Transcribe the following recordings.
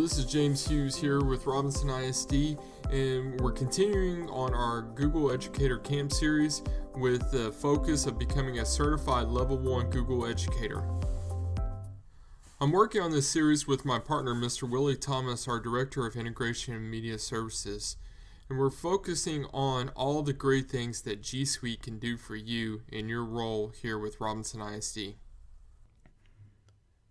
this is James Hughes here with Robinson ISD, and we're continuing on our Google Educator Camp series with the focus of becoming a certified Level 1 Google Educator. I'm working on this series with my partner, Mr. Willie Thomas, our Director of Integration and Media Services, and we're focusing on all the great things that G Suite can do for you in your role here with Robinson ISD.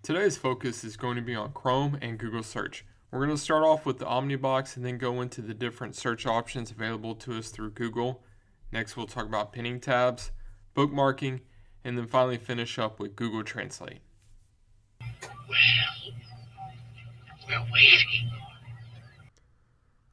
Today's focus is going to be on Chrome and Google Search. We're going to start off with the Omnibox and then go into the different search options available to us through Google. Next, we'll talk about pinning tabs, bookmarking, and then finally finish up with Google Translate. Well, we're waiting.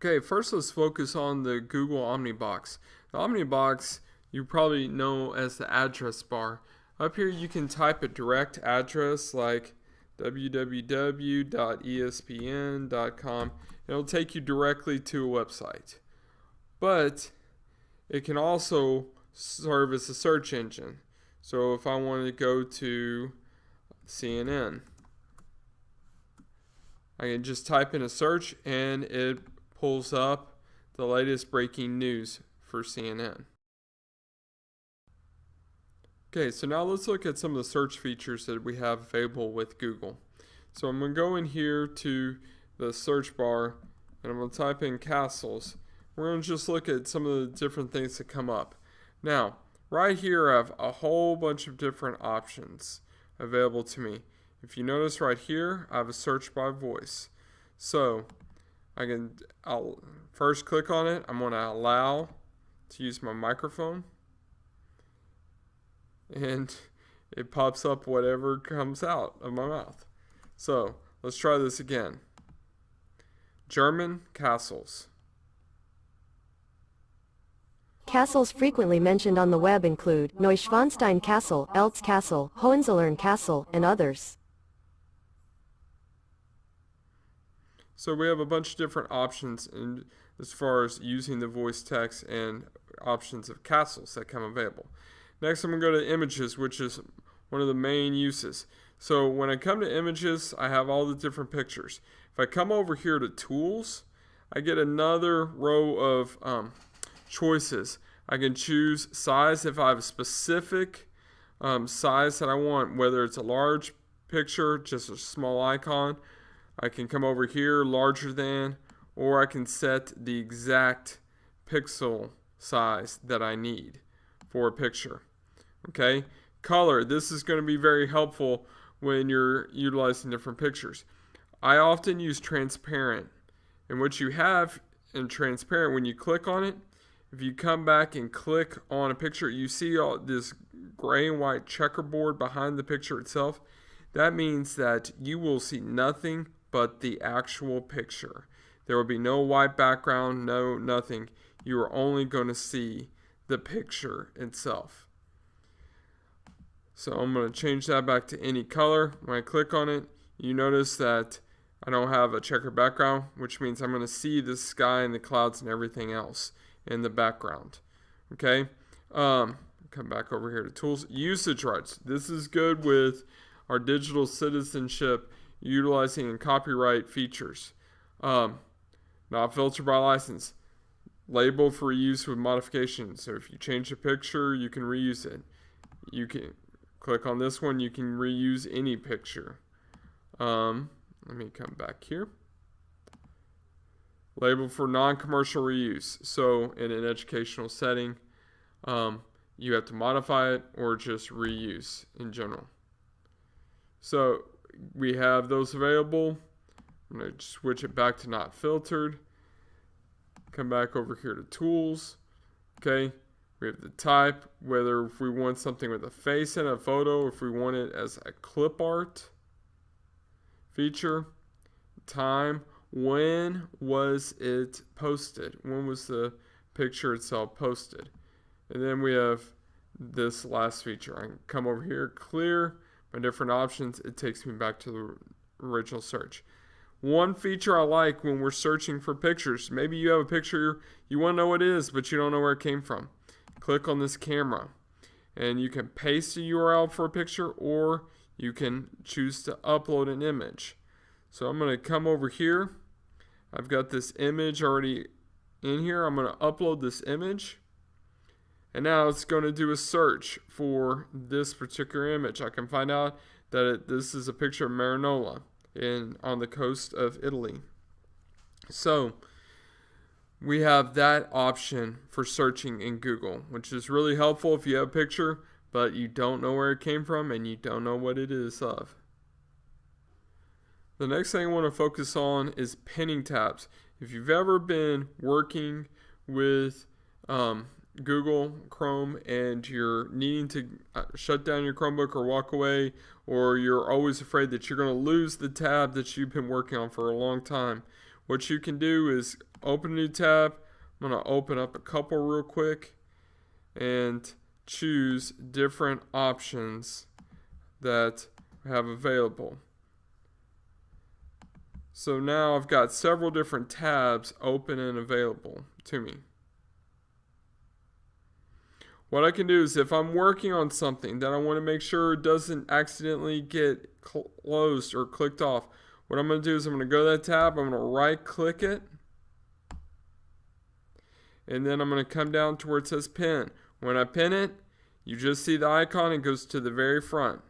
Okay, first let's focus on the Google Omnibox. The Omnibox you probably know as the address bar. Up here you can type a direct address like www.espn.com. It'll take you directly to a website. But it can also serve as a search engine. So if I want to go to CNN, I can just type in a search and it pulls up the latest breaking news for CNN. Okay, so now let's look at some of the search features that we have available with Google. So I'm going to go in here to the search bar and I'm going to type in castles. We're going to just look at some of the different things that come up. Now, right here I have a whole bunch of different options available to me. If you notice right here, I have a search by voice. So I'll first click on it. I'm going to allow to use my microphone. And it pops up whatever comes out of my mouth. So let's try this again. German castles. Castles frequently mentioned on the web include Neuschwanstein Castle, Eltz Castle, Hohenzollern Castle, and others. So we have a bunch of different options as far as using the voice text and options of castles that come available. Next, I'm going to go to images, which is one of the main uses. So when I come to images, I have all the different pictures. If I come over here to tools, I get another row of choices. I can choose size if I have a specific size that I want, whether it's a large picture, just a small icon. I can come over here, larger than, or I can set the exact pixel size that I need for a picture. Okay, color. This is going to be very helpful when you're utilizing different pictures. I often use transparent, and what you have in transparent, when you click on it, if you come back and click on a picture, you see all this gray and white checkerboard behind the picture itself. That means that you will see nothing but the actual picture. There will be no white background, no nothing. You are only going to see the picture itself. So I'm going to change that back to any color. When I click on it, you notice that I don't have a checkered background, which means I'm going to see the sky and the clouds and everything else in the background. Okay, come back over here to tools. Usage rights. This is good with our digital citizenship utilizing and copyright features. Not filtered by license. Label for use with modifications. So if you change the picture, you can reuse it. You can click on this one, you can reuse any picture. Let me come back here. Label for non-commercial reuse. So in an educational setting, you have to modify it or just reuse in general. So we have those available. I'm going to switch it back to not filtered. Come back over here to tools. Okay, we have the type, whether if we want something with a face and a photo, if we want it as a clip art feature, time, when was it posted, when was the picture itself posted, and then we have this last feature. I can come over here, clear my different options. It takes me back to the original search. One feature I like when we're searching for pictures, maybe you have a picture you want to know what it is, but you don't know where it came from. Click on this camera, and you can paste a URL for a picture, or you can choose to upload an image. So I'm going to come over here. I've got this image already in here. I'm going to upload this image. And now it's going to do a search for this particular image. I can find out that this is a picture of Marinola on the coast of Italy. So we have that option for searching in Google, which is really helpful if you have a picture, but you don't know where it came from and you don't know what it is of. The next thing I want to focus on is pinning tabs. If you've ever been working with Google Chrome and you're needing to shut down your Chromebook or walk away, or you're always afraid that you're going to lose the tab that you've been working on for a long time, what you can do is open a new tab. I'm going to open up a couple real quick and choose different options that I have available. So now I've got several different tabs open and available to me. What I can do is if I'm working on something that I want to make sure doesn't accidentally get closed or clicked off, what I'm going to do is I'm going to go to that tab, I'm going to right click it, and then I'm going to come down to where it says pin. When I pin it, you just see the icon, it goes to the very front.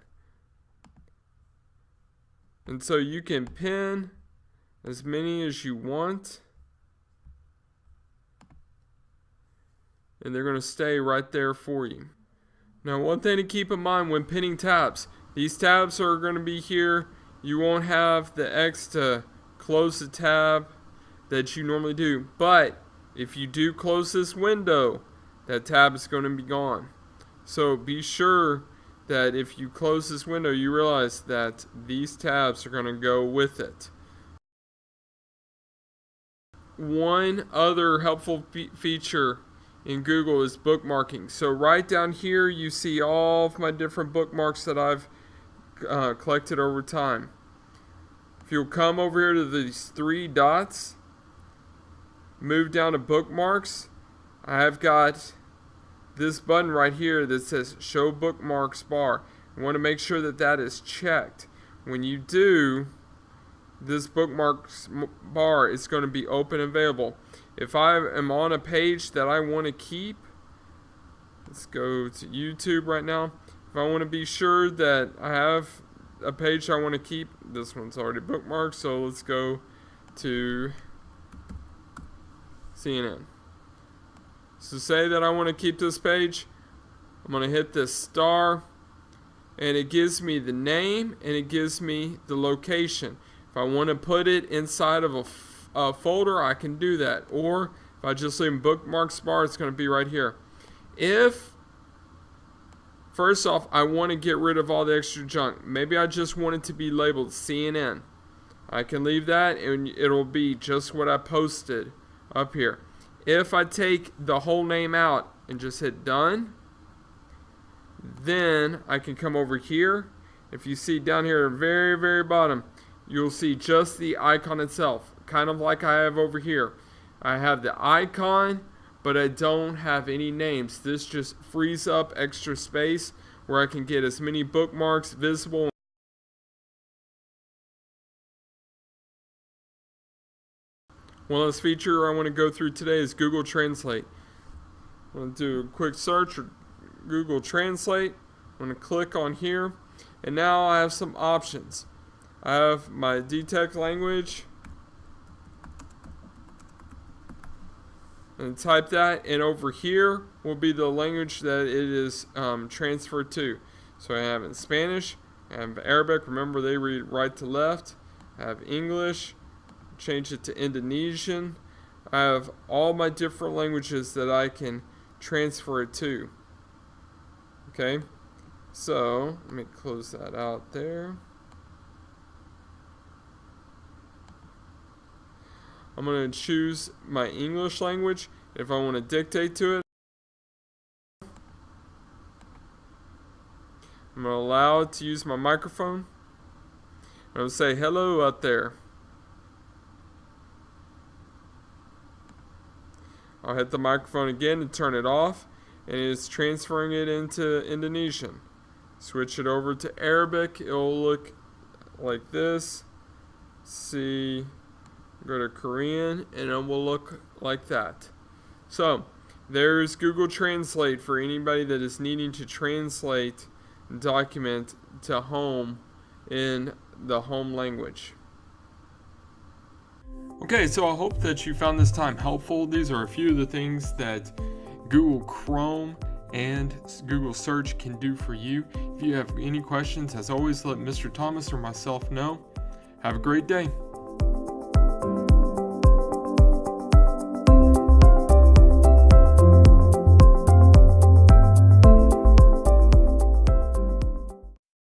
And so you can pin as many as you want, and they're going to stay right there for you. Now, one thing to keep in mind when pinning tabs, these tabs are going to be here. You won't have the X to close the tab that you normally do, but if you do close this window, that tab is going to be gone. So be sure that if you close this window, you realize that these tabs are going to go with it. One other helpful feature in Google is bookmarking. So right down here you see all of my different bookmarks that I've collected over time. If you'll come over here to these three dots, move down to bookmarks, I have got this button right here that says show bookmarks bar. You want to make sure that that is checked. When you do, this bookmarks bar is going to be open and available. If I am on a page that I want to keep, let's go to YouTube right now. If I want to be sure that I have a page I want to keep, this one's already bookmarked, so let's go to CNN. So say that I want to keep this page, I'm going to hit this star, and it gives me the name and it gives me the location. If I want to put it inside of a folder, I can do that. Or if I just leave bookmarks bar, it's going to be right here. If, first off, I want to get rid of all the extra junk, maybe I just want it to be labeled CNN, I can leave that and it'll be just what I posted up here. If I take the whole name out and just hit done, then I can come over here. If you see down here at the very, very bottom, you'll see just the icon itself, kind of like I have over here. I have the icon, but I don't have any names. This just frees up extra space where I can get as many bookmarks visible. One last feature I want to go through today is Google Translate. I'm going to do a quick search for Google Translate. I'm going to click on here, and now I have some options. I have my detect language, and type that, and over here will be the language that it is transferred to. So I have in Spanish, I have Arabic, remember they read right to left. I have English, change it to Indonesian. I have all my different languages that I can transfer it to. Okay, so let me close that out there. I'm going to choose my English language. If I want to dictate to it, I'm going to allow it to use my microphone. I'm going to say hello out there. I'll hit the microphone again to turn it off, and it's transferring it into Indonesian. Switch it over to Arabic, it will look like this. see, go to Korean, and it will look like that. So there's Google Translate for anybody that is needing to translate a document to home in the home language. Okay, so I hope that you found this time helpful. These are a few of the things that Google Chrome and Google Search can do for you. If you have any questions, as always, let Mr. Thomas or myself know. Have a great day.